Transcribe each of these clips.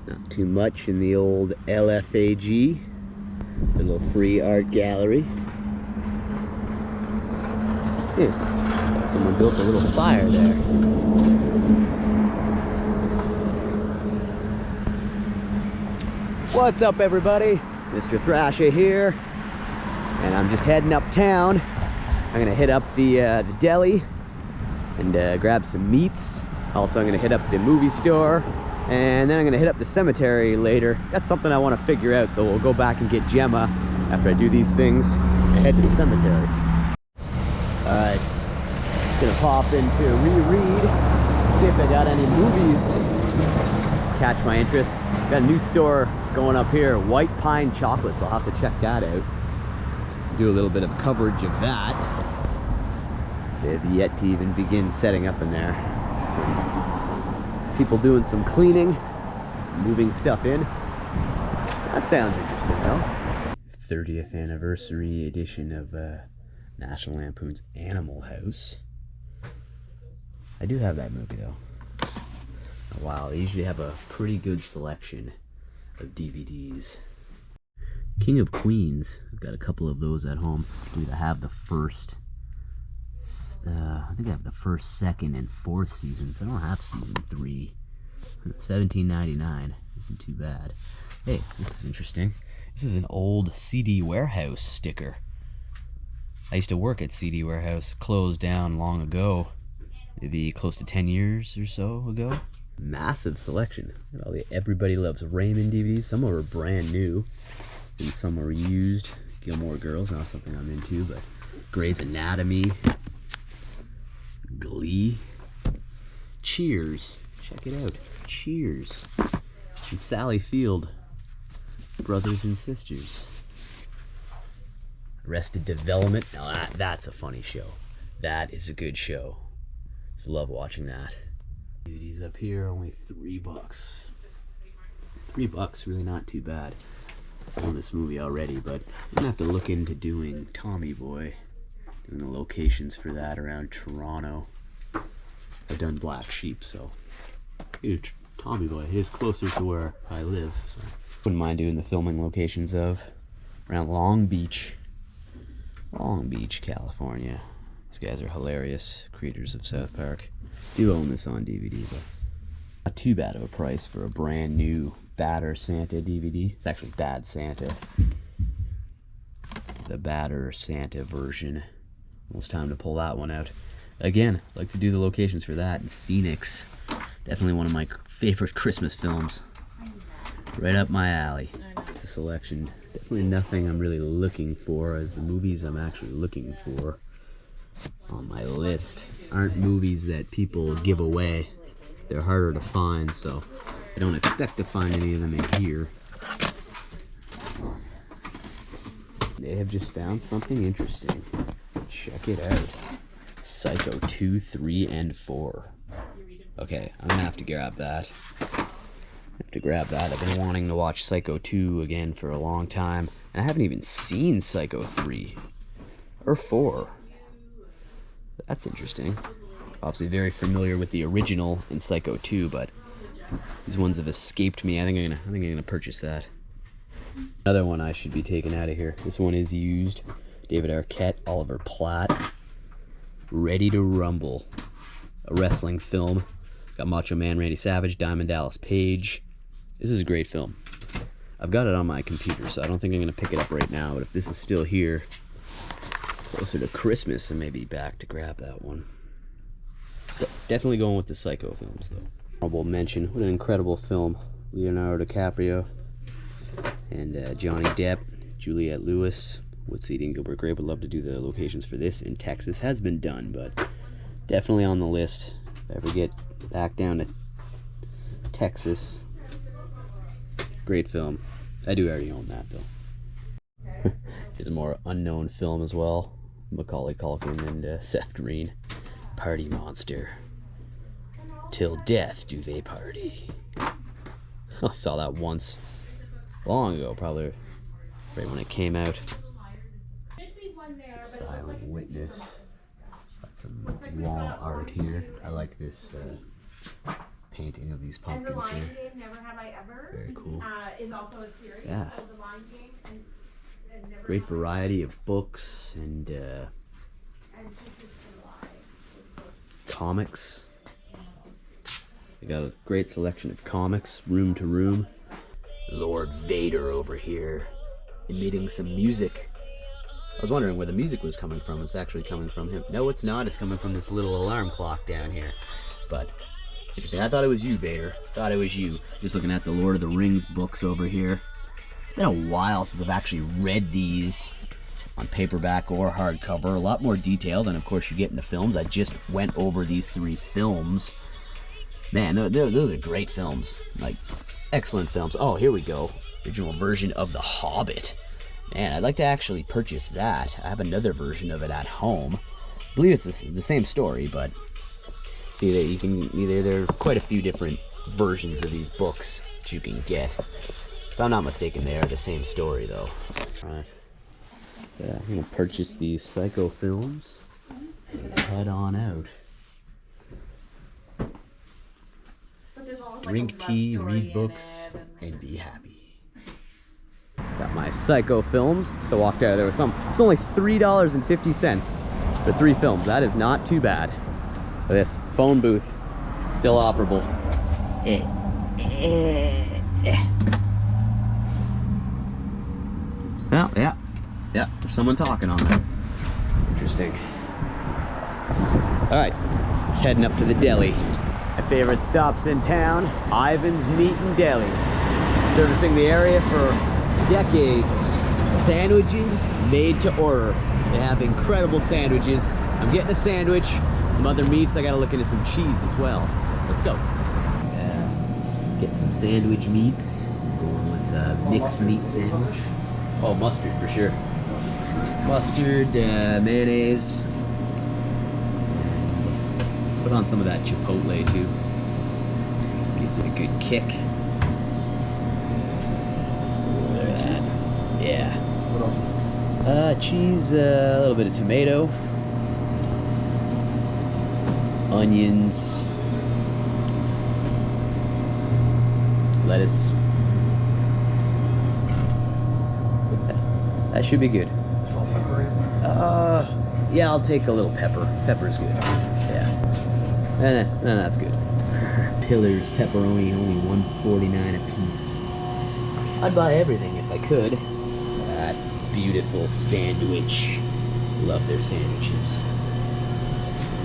Not too much in the old LFAG, the little free art gallery. Someone built a little fire there. What's up, everybody? Mr. Thrasha here, and I'm just heading uptown. I'm gonna hit up the deli and grab some meats. Also, I'm gonna hit up the movie store, and then I'm gonna hit up the cemetery later. That's something I want to figure out, so we'll go back and get Gemma after I do these things and head to the cemetery. Alright, just gonna pop into reread, see if they got any movies catch my interest. Got a new store going up here, White Pine Chocolates. I'll have to check that out. Do a little bit of coverage of that. They have yet to even begin setting up in there. Some people doing some cleaning, moving stuff in. That sounds interesting though. 30th anniversary edition of National Lampoon's Animal House. I do have that movie though. Wow, they usually have a pretty good selection of DVDs. King of Queens, I've got a couple of those at home. I believe I have the first, I think I have the first, second, and fourth seasons. I don't have season 3. $17.99 isn't too bad. Hey, this is interesting. This is an old CD Warehouse sticker. I used to work at CD Warehouse, closed down long ago, maybe close to 10 years or so ago. Massive selection. All the Everybody Loves Raymond DVDs. Some are brand new, and some are used. Gilmore Girls, not something I'm into, but Grey's Anatomy, Glee, Cheers. Check it out. Cheers. And Sally Field, Brothers and Sisters. Arrested Development. Now that's a funny show. That is a good show. Just love watching that. DVDs up here, only $3. $3, really not too bad. I own this movie already, but I'm gonna have to look into doing Tommy Boy, doing the locations for that around Toronto. I've done Black Sheep, so Tommy Boy is closer to where I live, so wouldn't mind doing the filming locations of around Long Beach, California. These guys are hilarious, creators of South Park. Do own this on DVD, but not too bad of a price for a brand new Badder Santa DVD. It's actually Bad Santa. The Badder Santa version. Almost time to pull that one out. Again, I'd like to do the locations for that in Phoenix. Definitely one of my favorite Christmas films. Right up my alley. It's a selection. Definitely nothing I'm really looking for, as the movies I'm actually looking for on my list aren't movies that people give away. They're harder to find, so I don't expect to find any of them in here. They have just found something interesting. Check it out. Psycho 2, 3, and 4. Okay, I'm gonna have to grab that. I've been wanting to watch Psycho 2 again for a long time, and I haven't even seen Psycho 3 or 4. That's interesting. Obviously very familiar with the original in Psycho 2, but these ones have escaped me. I think I'm gonna purchase that. Another one I should be taking out of here. This one is used. David Arquette, Oliver Platt. Ready to Rumble. A wrestling film. It's got Macho Man Randy Savage, Diamond Dallas Page. This is a great film. I've got it on my computer, so I don't think I'm gonna pick it up right now, but if this is still here closer to Christmas, I may be back to grab that one. Definitely going with the Psycho films, though. Honorable mention, what an incredible film. Leonardo DiCaprio and Johnny Depp, Juliette Lewis, Woodseed and Gilbert Grape. Would love to do the locations for this in Texas. Has been done, but definitely on the list. If I ever get back down to Texas, great film. I do already own that, though. Here's a more unknown film as well. Macaulay Culkin and Seth Green. Party Monster. Till death do they party. I saw that once. Long ago, probably right when it came out. Silent Witness. Got some wall art here. I like this painting of these And the pumpkins Lion here. Game, Never Have I Ever, Very cool. is also a series. Yeah. So the Lion Game and Never Great Have I variety of books and Ever, and Two Tricks to the Lie. comics. They got a great selection of comics, room to room. Lord Vader over here, emitting some music. I was wondering where the music was coming from. It's actually coming from him. No, it's not. It's coming from this little alarm clock down here. But interesting. I thought it was you, Vader. Thought it was you. Just looking at the Lord of the Rings books over here. It's been a while since I've actually read these on paperback or hardcover. A lot more detail than, of course, you get in the films. I just went over these 3 films. Man, those are great films. Like, excellent films. Oh, here we go. Original version of The Hobbit. Man, I'd like to actually purchase that. I have another version of it at home. I believe it's the same story, but see that you can either, there are quite a few different versions of these books that you can get. If I'm not mistaken, they are the same story, though. Alright. So I'm gonna purchase these Psycho films and head on out. Drink tea, read books, and be happy. Got my Psycho films. Just walked out. There was some. It's only $3.50 for 3 films. That is not too bad. For this phone booth, still operable. Oh, yeah. There's someone talking on there. Interesting. All right, just heading up to the deli. My favorite stops in town, Ivan's Meat and Deli. Servicing the area for decades. Sandwiches made to order. They have incredible sandwiches. I'm getting a sandwich, some other meats. I gotta look into some cheese as well. Let's go. Get some sandwich meats. Going with a mixed meat sandwich. Oh, mustard for sure. Mustard, mayonnaise. Put on some of that chipotle too. Gives it a good kick. Look at that. Yeah. What else? Cheese, a little bit of tomato, onions, lettuce. That should be good. Salt, pepper? Yeah, I'll take a little pepper. Pepper's good. Yeah. And that's good. Pillars, pepperoni, only $1.49 a piece. I'd buy everything if I could. That beautiful sandwich. Love their sandwiches.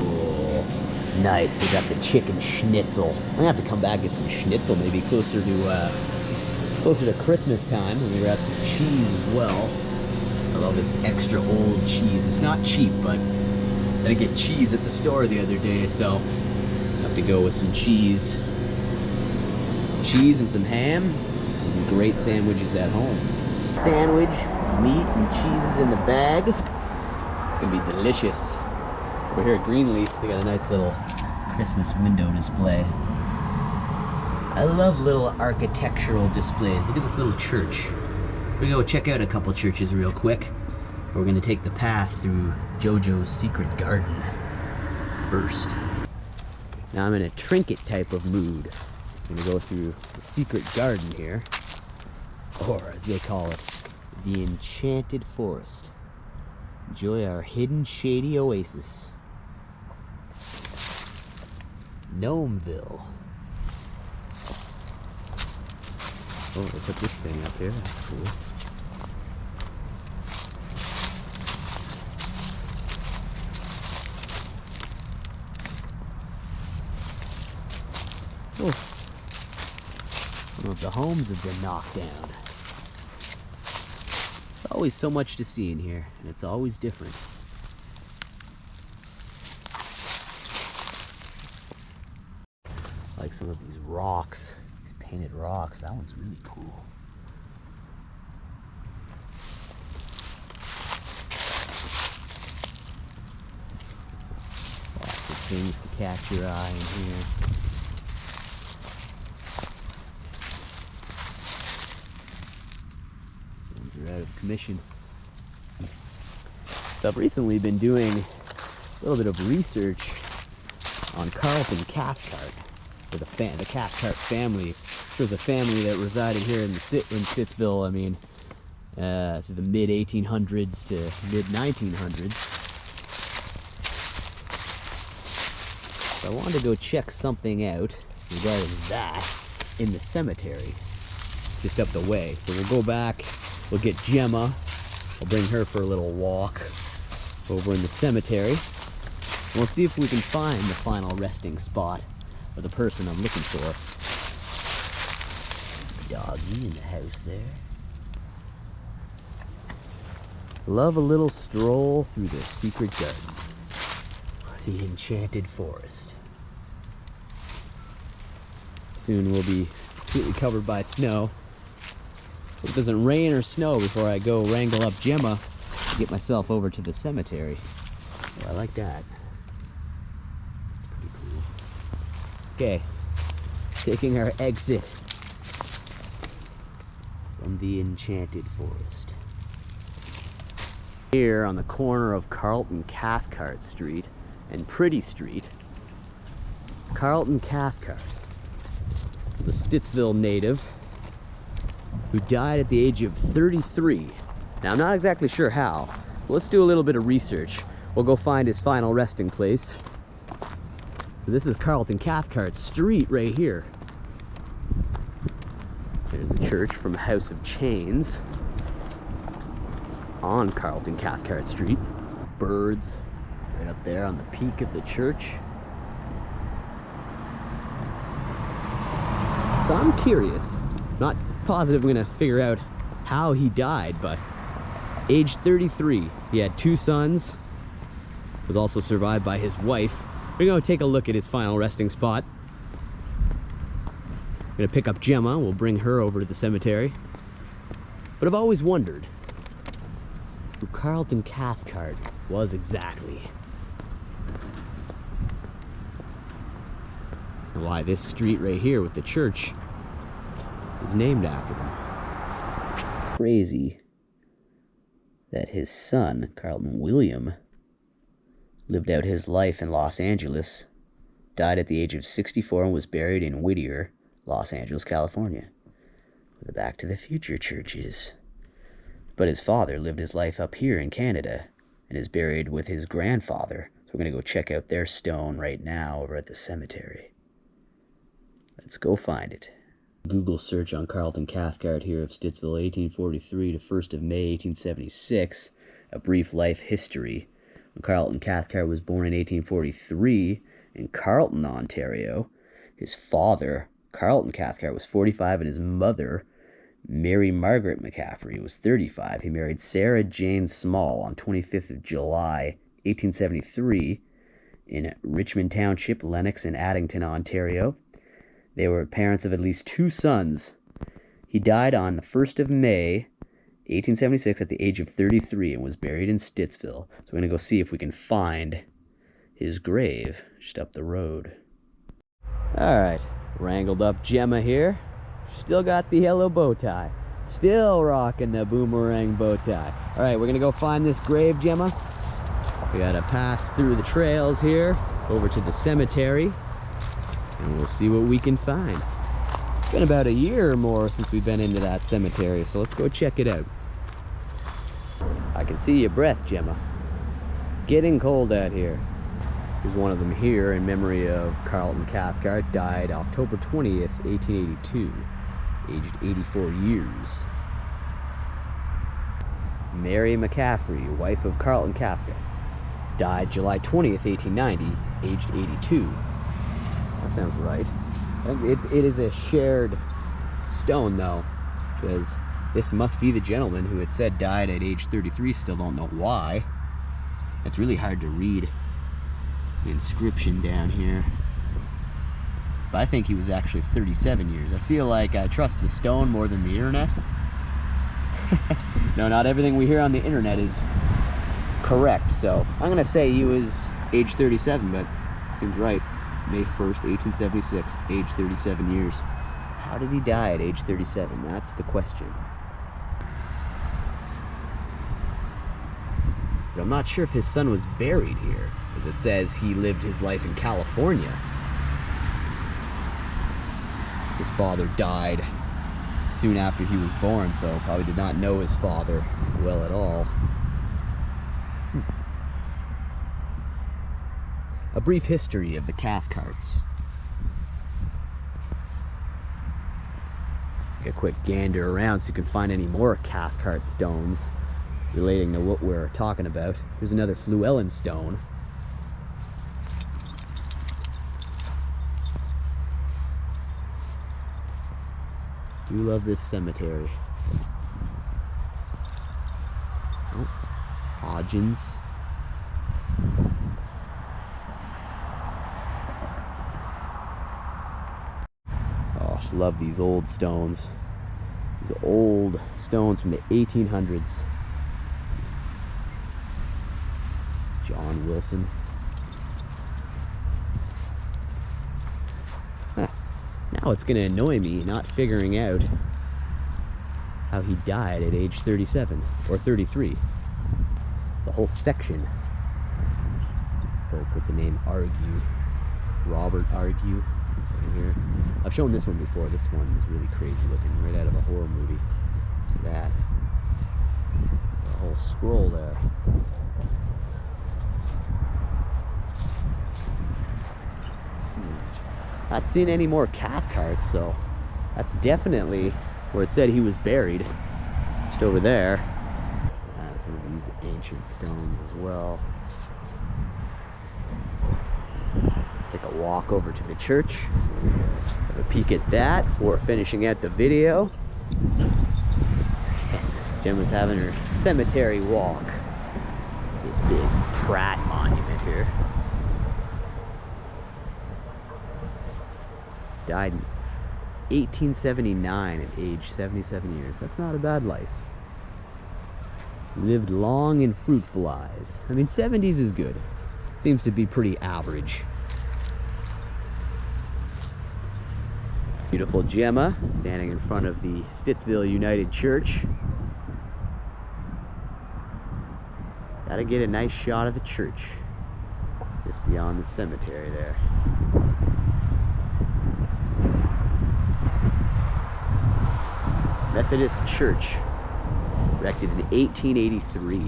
Oh, nice. They got the chicken schnitzel. I'm gonna have to come back and get some schnitzel, maybe closer to Christmas time. And we grab some cheese as well. I love this extra old cheese. It's not cheap, but I didn't get cheese at the store the other day, so I have to go with some cheese. Some cheese and some ham. Some great sandwiches at home. Sandwich, meat, and cheeses in the bag. It's gonna be delicious. Over here at Greenleaf, they got a nice little Christmas window display. I love little architectural displays. Look at this little church. We're gonna go check out a couple churches real quick. We're gonna take the path through JoJo's secret garden first. Now I'm in a trinket type of mood. I'm gonna go through the secret garden here, or as they call it, the enchanted forest. Enjoy our hidden shady oasis. Gnomeville. Oh, they put this thing up here, that's cool. Oh, some of the homes have been knocked down. There's always so much to see in here, and it's always different. I like some of these rocks, these painted rocks. That one's really cool. Lots of things to catch your eye in here. Are out of commission. So I've recently been doing a little bit of research on Carleton Cathcart. for the Cathcart family. There was a family that resided here in Stittsville, I mean, to the mid-1800s to mid-1900s. So I wanted to go check something out regarding that in the cemetery, just up the way. So we'll go back, we'll get Gemma, I'll bring her for a little walk over in the cemetery. And we'll see if we can find the final resting spot of the person I'm looking for. Doggy in the house there. Love a little stroll through the secret garden, the enchanted forest. Soon we'll be completely covered by snow. So it doesn't rain or snow before I go wrangle up Gemma to get myself over to the cemetery. Oh, I like that. That's pretty cool. Okay, taking our exit from the enchanted forest. Here on the corner of Carleton Cathcart Street and Pretty Street, Carleton Cathcart was a Stittsville native who died at the age of 33. Now, I'm not exactly sure how. Let's do a little bit of research. We'll go find his final resting place. So this is Carleton Cathcart Street right here. There's the church from House of Chains on Carleton Cathcart Street. Birds right up there on the peak of the church. So I'm curious, not positive I'm gonna figure out how he died, but age 33, he had 2 sons, was also survived by his wife. We're gonna take a look at his final resting spot. I'm gonna pick up Gemma, we'll bring her over to the cemetery. But I've always wondered who Carleton Cathcart was exactly, and why this street right here with the church is named after him. Crazy that his son, Carleton William, lived out his life in Los Angeles, died at the age of 64, and was buried in Whittier, Los Angeles, California, where the Back to the Future church is. But his father lived his life up here in Canada and is buried with his grandfather. So we're going to go check out their stone right now over at the cemetery. Let's go find it. Google search on Carleton Cathcart here of Stittsville, 1843 to 1st of May, 1876. A brief life history. Carleton Cathcart was born in 1843 in Carleton, Ontario. His father, Carleton Cathcart, was 45, and his mother, Mary Margaret McCaffrey, was 35. He married Sarah Jane Small on 25th of July, 1873, in Richmond Township, Lennox and Addington, Ontario. They were parents of at least 2 sons. He died on the 1st of May, 1876, at the age of 33, and was buried in Stittsville. So we're going to go see if we can find his grave just up the road. All right, wrangled up Gemma here. Still got the yellow bow tie. Still rocking the boomerang bow tie. All right, we're going to go find this grave, Gemma. We got to pass through the trails here over to the cemetery, and we'll see what we can find. It's been about a year or more since we've been into that cemetery, so let's go check it out. I can see your breath, Gemma. Getting cold out here. There's one of them here in memory of Carleton Cathcart, died October 20th, 1882, aged 84 years. Mary McCaffrey, wife of Carleton Cathcart, died July 20th, 1890, aged 82. That sounds right. It is a shared stone, though, because this must be the gentleman who had said died at age 33. Still don't know why. It's really hard to read the inscription down here. But I think he was actually 37 years. I feel like I trust the stone more than the internet. No, not everything we hear on the internet is correct. So I'm going to say he was age 37, but seems right. May 1st, 1876, age 37 years. How did he die at age 37? That's the question. But I'm not sure if his son was buried here, as it says he lived his life in California. His father died soon after he was born, so probably did not know his father well at all. A brief history of the Cathcarts. Take a quick gander around so you can find any more Cathcart stones relating to what we're talking about. Here's another Fluellen stone. Do love this cemetery. Oh, Hodgins. Oh, I just love these old stones. These old stones from the 1800s. John Wilson. Now it's gonna annoy me not figuring out how he died at age 37 or 33. It's a whole section. Better put the name Argue. Robert Argue right here. I've shown this one before. This one is really crazy looking, right out of a horror movie. That. A whole scroll there. Not seen any more Cathcarts, so that's definitely where it said he was buried. Just over there. Some of these ancient stones as well. Take a walk over to the church. Have a peek at that before finishing out the video. Jen was having her cemetery walk. This big Pratt monument here. Died in 1879 at age 77 years. That's not a bad life. Lived long and fruitful eyes. I mean, 70s is good. Seems to be pretty average. Beautiful Gemma standing in front of the Stittsville United Church. Gotta get a nice shot of the church just beyond the cemetery there. Methodist Church, erected in 1883.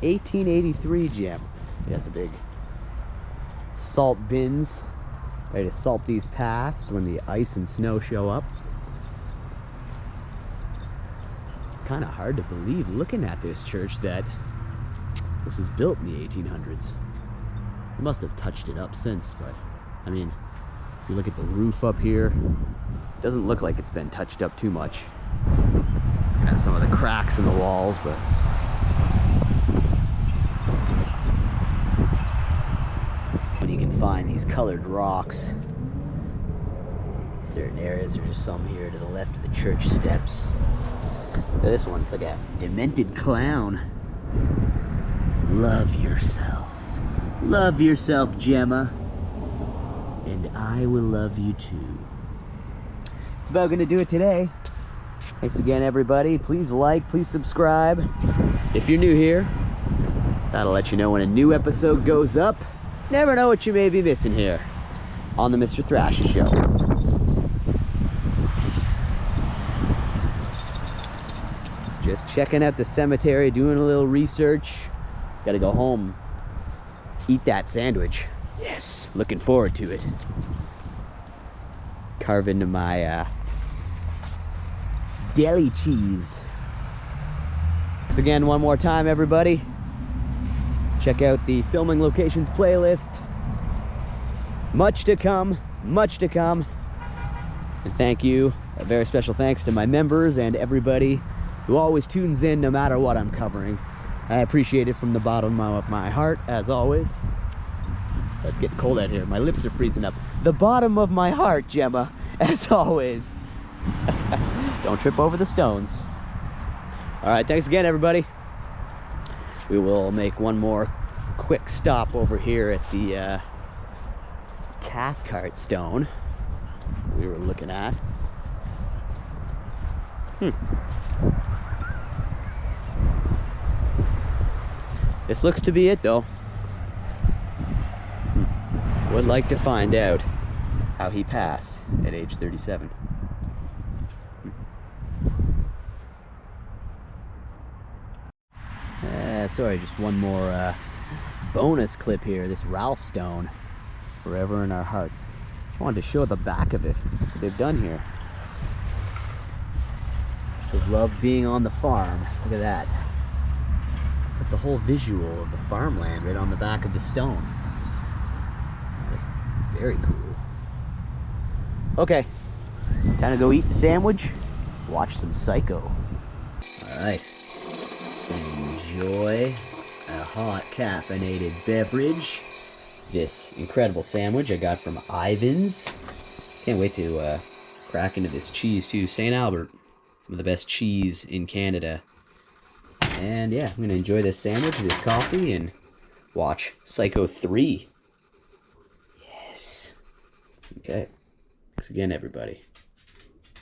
1883, Jim. You got the big salt bins, ready to salt these paths when the ice and snow show up. It's kind of hard to believe, looking at this church, that this was built in the 1800s. They must have touched it up since, but I mean, if you look at the roof up here, it doesn't look like it's been touched up too much. Looking at some of the cracks in the walls, but when you can find these colored rocks in certain areas, there's just some here to the left of the church steps. This one's like a demented clown. Love yourself. Love yourself, Gemma. And I will love you too. It's about gonna do it today. Thanks again, everybody. Please like, please subscribe. If you're new here, that'll let you know when a new episode goes up. Never know what you may be missing here on the Mr. Thrasha Show. Just checking out the cemetery, doing a little research. Gotta go home, eat that sandwich. Yes, looking forward to it. Carve into my deli cheese. Thanks again one more time, everybody. Check out the filming locations playlist. Much to come, much to come. And thank you, a very special thanks to my members and everybody who always tunes in no matter what I'm covering. I appreciate it from the bottom of my heart, as always. It's getting cold out here. My lips are freezing up. The bottom of my heart, Gemma, as always. Don't trip over the stones. All right, thanks again, everybody. We will make one more quick stop over here at the Cathcart stone we were looking at. This looks to be it, though. Would like to find out. how he passed at age 37. Sorry, just one more bonus clip here. This Ralph Stone, forever in our hearts. Just wanted to show the back of it, what they've done here. So love being on the farm. Look at that. Put the whole visual of the farmland right on the back of the stone. That's very cool. Okay, time to go eat the sandwich, watch some Psycho. All right, enjoy a hot caffeinated beverage. This incredible sandwich I got from Ivan's. Can't wait to crack into this cheese too. St. Albert, some of the best cheese in Canada. And yeah, I'm gonna enjoy this sandwich, this coffee, and watch Psycho 3. Yes. Okay. Thanks again, everybody.